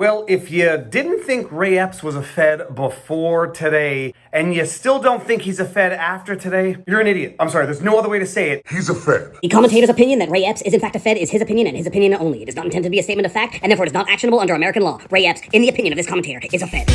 Well, if you didn't think Ray Epps was a Fed before today, and you still don't think he's a Fed after today, you're an idiot. I'm sorry, there's no other way to say it. He's a Fed. The commentator's opinion that Ray Epps is in fact a Fed is his opinion and his opinion only. It is not intended to be a statement of fact, and therefore it is not actionable under American law. Ray Epps, in the opinion of this commentator, is a Fed.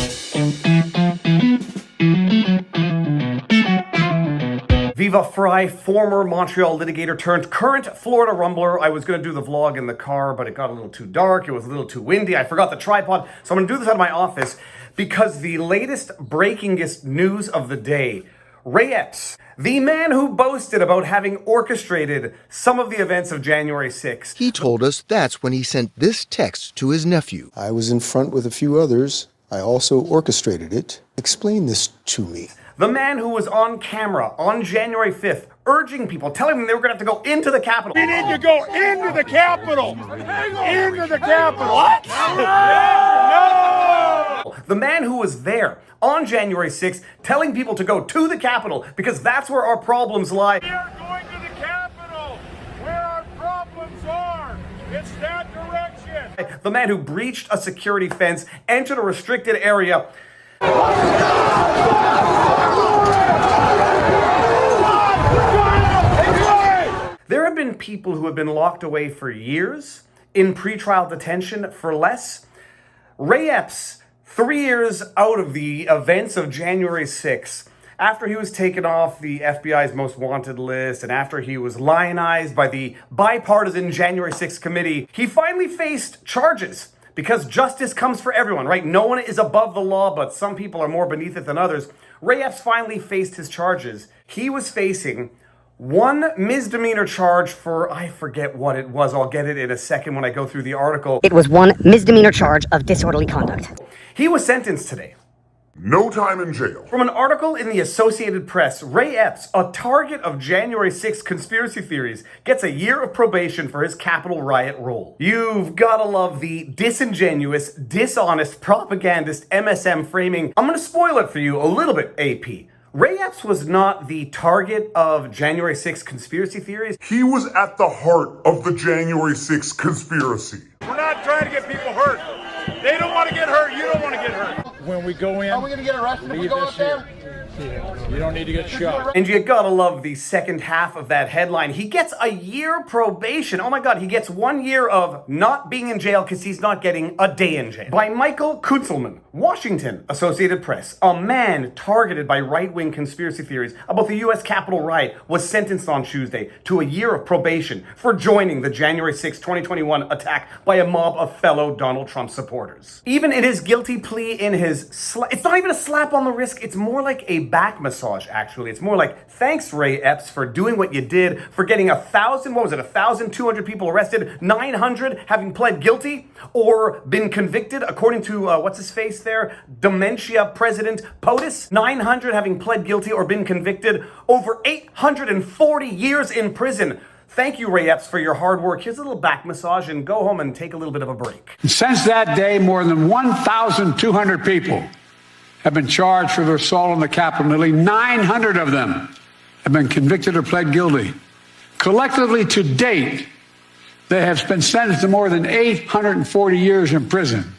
Viva Fry, former Montreal litigator turned current Florida rumbler. I was going to do the vlog in the car, but it got a little too dark. It was a little too windy. I forgot the tripod. So I'm going to do this out of my office because the latest breakingest news of the day, Ray Epps, the man who boasted about having orchestrated some of the events of January 6th. He told us that's when he sent this text to his nephew. I was in front with a few others. I also orchestrated it. Explain this to me. The man who was on camera on January 5th urging people, telling them they were going to have to go into the Capitol. We need to go into the Capitol! Into the Capitol! What? No! The man who was there on January 6th telling people to go to the Capitol because that's where our problems lie. We are going to the Capitol, where our problems are. It's that direction. The man who breached a security fence, entered a restricted area. There have been people who have been locked away for years in pretrial detention for less. Ray Epps, 3 years out of the events of January 6th, after he was taken off the FBI's most wanted list and after he was lionized by the bipartisan January 6th committee, he finally faced charges. Because justice comes for everyone, right? No one is above the law, but some people are more beneath it than others. Ray Epps finally faced his charges. He was facing one misdemeanor charge for, I forget what it was. I'll get it in a second when I go through the article. It was one misdemeanor charge of disorderly conduct. He was sentenced today. No time in jail. From an article in the Associated Press, Ray Epps, a target of January 6th conspiracy theories, gets a year of probation for his Capitol riot role. You've gotta love the disingenuous, dishonest, propagandist MSM framing. I'm gonna spoil it for you a little bit, AP. Ray Epps was not the target of January 6th conspiracy theories. He was at the heart of the January 6th conspiracy. We're not trying to get people hurt. They don't want to get hurt. You don't want to get hurt. When we go in, are we going to get arrested if we go up there? You don't need to get shot. And you gotta love the second half of that headline. He gets a year probation. Oh my God, he gets 1 year of not being in jail because he's not getting a day in jail. By Michael Kunzelman, Washington, Associated Press. A man targeted by right-wing conspiracy theories about the U.S. Capitol riot was sentenced on Tuesday to a year of probation for joining the January 6, 2021 attack by a mob of fellow Donald Trump supporters. Even in his guilty plea, in his it's not even a slap on the wrist, it's more like a back massage, actually. It's more like, thanks, Ray Epps, for doing what you did, for getting 1,200 people arrested, 900 having pled guilty or been convicted, according to, what's his face there? Dementia President POTUS. 900 having pled guilty or been convicted, over 840 years in prison. Thank you, Ray Epps, for your hard work. Here's a little back massage and go home and take a little bit of a break. Since that day, more than 1,200 people have been charged for their assault on the Capitol. Nearly 900 of them have been convicted or pled guilty. Collectively, to date, they have been sentenced to more than 840 years in prison.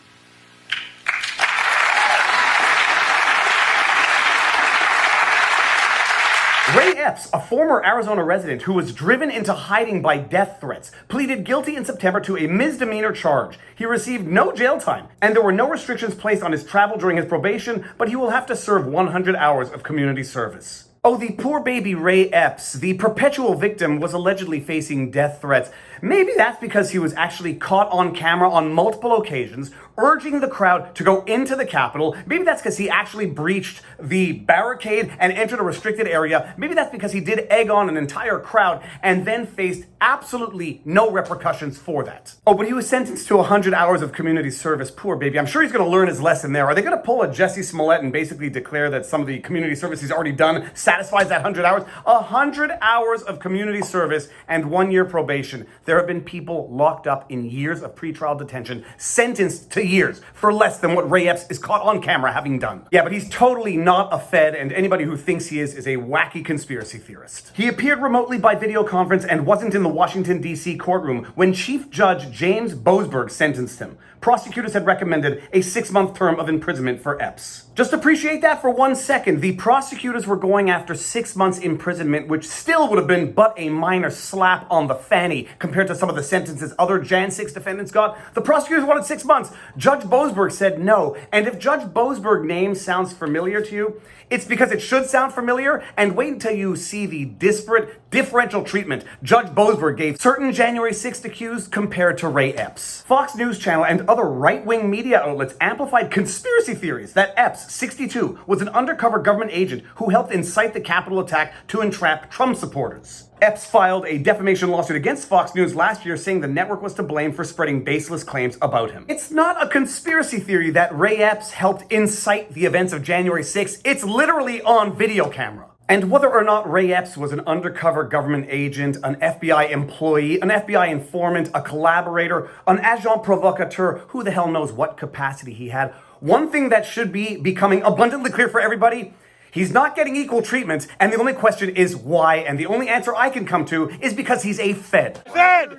Ray Epps, a former Arizona resident who was driven into hiding by death threats, pleaded guilty in September to a misdemeanor charge. He received no jail time, and there were no restrictions placed on his travel during his probation, but he will have to serve 100 hours of community service. Oh, the poor baby Ray Epps, the perpetual victim, was allegedly facing death threats. Maybe that's because he was actually caught on camera on multiple occasions, urging the crowd to go into the Capitol. Maybe that's because he actually breached the barricade and entered a restricted area. Maybe that's because he did egg on an entire crowd and then faced absolutely no repercussions for that. Oh, but he was sentenced to 100 hours of community service. Poor baby. I'm sure he's going to learn his lesson there. Are they going to pull a Jesse Smollett and basically declare that some of the community service he's already done satisfies that 100 hours? 100 hours of community service and 1 year probation. There have been people locked up in years of pretrial detention, sentenced to years for less than what Ray Epps is caught on camera having done. Yeah, but he's totally not a Fed, and anybody who thinks he is a wacky conspiracy theorist. He appeared remotely by video conference and wasn't in the Washington, D.C. courtroom when Chief Judge James Boasberg sentenced him. prosecutors had recommended a 6-month term of imprisonment for Epps. Just appreciate that for 1 second. The prosecutors were going after 6 months imprisonment, which still would have been but a minor slap on the fanny compared to some of the sentences other Jan 6 defendants got. The prosecutors wanted 6 months. Judge Boasberg said no. And if Judge Boasberg's name sounds familiar to you, it's because it should sound familiar, and wait until you see the disparate, differential treatment Judge Boasberg gave certain January 6th accused compared to Ray Epps. Fox News Channel and other right-wing media outlets amplified conspiracy theories that Epps, 62, was an undercover government agent who helped incite the Capitol attack to entrap Trump supporters. Epps filed a defamation lawsuit against Fox News last year, saying the network was to blame for spreading baseless claims about him. It's not a conspiracy theory that Ray Epps helped incite the events of January 6th. It's literally on video camera. And whether or not Ray Epps was an undercover government agent, an FBI employee, an FBI informant, a collaborator, an agent provocateur, who the hell knows what capacity he had, one thing that should be becoming abundantly clear for everybody: he's not getting equal treatment, and the only question is why, and the only answer I can come to is because he's a Fed. Fed!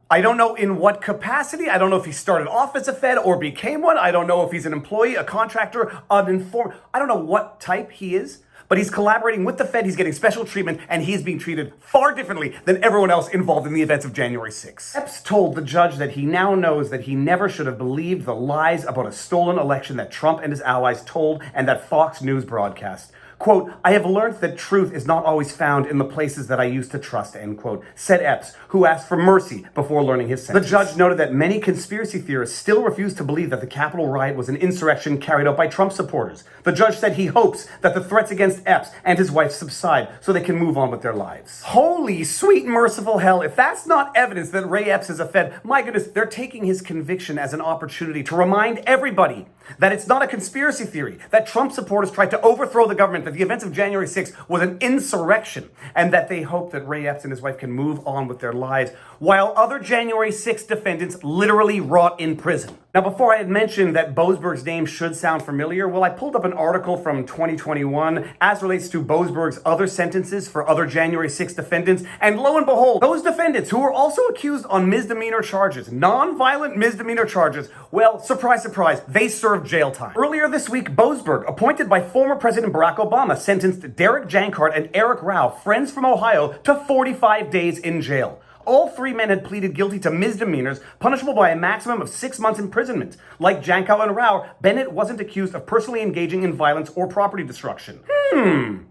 I don't know in what capacity. I don't know if he started off as a Fed or became one. I don't know if he's an employee, a contractor, an informant. I don't know what type he is, but he's collaborating with the Fed. He's getting special treatment, and he's being treated far differently than everyone else involved in the events of January 6th. Epps told the judge that he now knows that he never should have believed the lies about a stolen election that Trump and his allies told and that Fox News broadcast. Quote, "I have learned that truth is not always found in the places that I used to trust," end quote, said Epps, who asked for mercy before learning his sentence. The judge noted that many conspiracy theorists still refuse to believe that the Capitol riot was an insurrection carried out by Trump supporters. The judge said he hopes that the threats against Epps and his wife subside so they can move on with their lives. Holy sweet merciful hell, if that's not evidence that Ray Epps is a Fed, my goodness, they're taking his conviction as an opportunity to remind everybody that it's not a conspiracy theory, that Trump supporters tried to overthrow the government, that the events of January 6th was an insurrection, and that they hope that Ray Epps and his wife can move on with their lives, while other January 6th defendants literally rot in prison. Now, before I had mentioned that Boasberg's name should sound familiar, well, I pulled up an article from 2021 as relates to Boasberg's other sentences for other January 6th defendants, and lo and behold, those defendants who were also accused on misdemeanor charges, non-violent misdemeanor charges, well, surprise, surprise, they served jail time. Earlier this week, Boasberg, appointed by former President Barack Obama, sentenced Derek Jankart and Eric Rao, friends from Ohio, to 45 days in jail. All three men had pleaded guilty to misdemeanors, punishable by a maximum of 6 months imprisonment. Like Jankow and Rao, Bennett wasn't accused of personally engaging in violence or property destruction.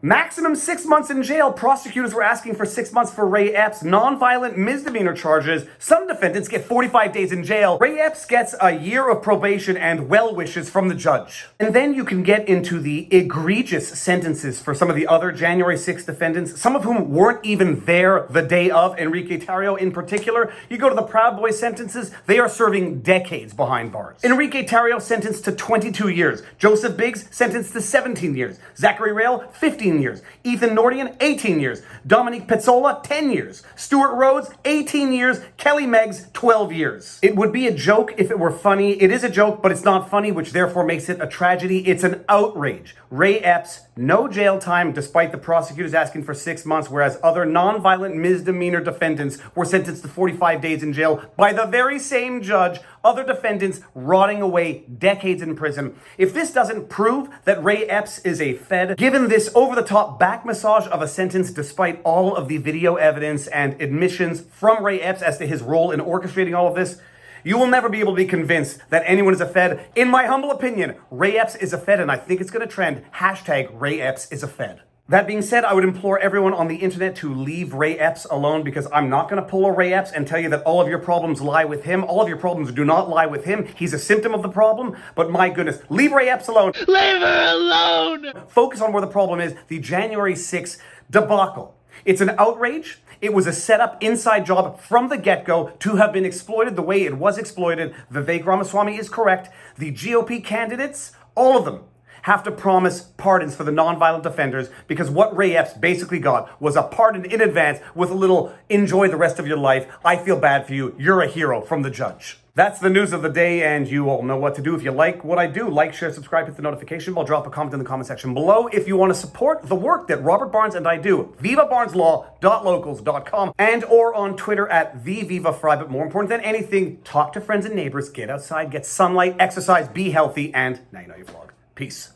Maximum 6 months in jail. Prosecutors were asking for 6 months for Ray Epps' non-violent misdemeanor charges. Some defendants get 45 days in jail. Ray Epps gets a year of probation and well wishes from the judge. And then you can get into the egregious sentences for some of the other January 6th defendants, some of whom weren't even there the day of. Enrique Tarrio in particular. You go to the Proud Boys sentences, they are serving decades behind bars. Enrique Tarrio sentenced to 22 years. Joseph Biggs sentenced to 17 years. Zachary Rail, 15 years. Ethan Nordian, 18 years. Dominique Pizzola, 10 years. Stuart Rhodes, 18 years. Kelly Meggs, 12 years. It would be a joke if it were funny. It is a joke, but it's not funny, which therefore makes it a tragedy. It's an outrage. Ray Epps, no jail time despite the prosecutors asking for 6 months, whereas other non-violent misdemeanor defendants were sentenced to 45 days in jail by the very same judge, other defendants rotting away decades in prison. If this doesn't prove that Ray Epps is a Fed, given this over-the-top back massage of a sentence despite all of the video evidence and admissions from Ray Epps as to his role in orchestrating all of this, you will never be able to be convinced that anyone is a Fed. In my humble opinion, Ray Epps is a Fed, and I think it's going to trend hashtag Ray Epps is a Fed. That being said, I would implore everyone on the internet to leave Ray Epps alone, because I'm not going to pull a Ray Epps and tell you that all of your problems lie with him. All of your problems do not lie with him. He's a symptom of the problem, but my goodness, leave Ray Epps alone. Leave her alone! Focus on where the problem is, the January 6th debacle. It's an outrage. It was a set-up inside job from the get-go to have been exploited the way it was exploited. Vivek Ramaswamy is correct. The GOP candidates, all of them, have to promise pardons for the nonviolent offenders, because what Ray Epps basically got was a pardon in advance with a little enjoy the rest of your life. I feel bad for you. You're a hero from the judge. That's the news of the day, and you all know what to do. If you like what I do, like, share, subscribe, hit the notification bell, drop a comment in the comment section below. If you want to support the work that Robert Barnes and I do, vivabarneslaw.locals.com and or on Twitter at @TheVivaFry. But more important than anything, talk to friends and neighbors, get outside, get sunlight, exercise, be healthy, and now you know your vlog. Peace.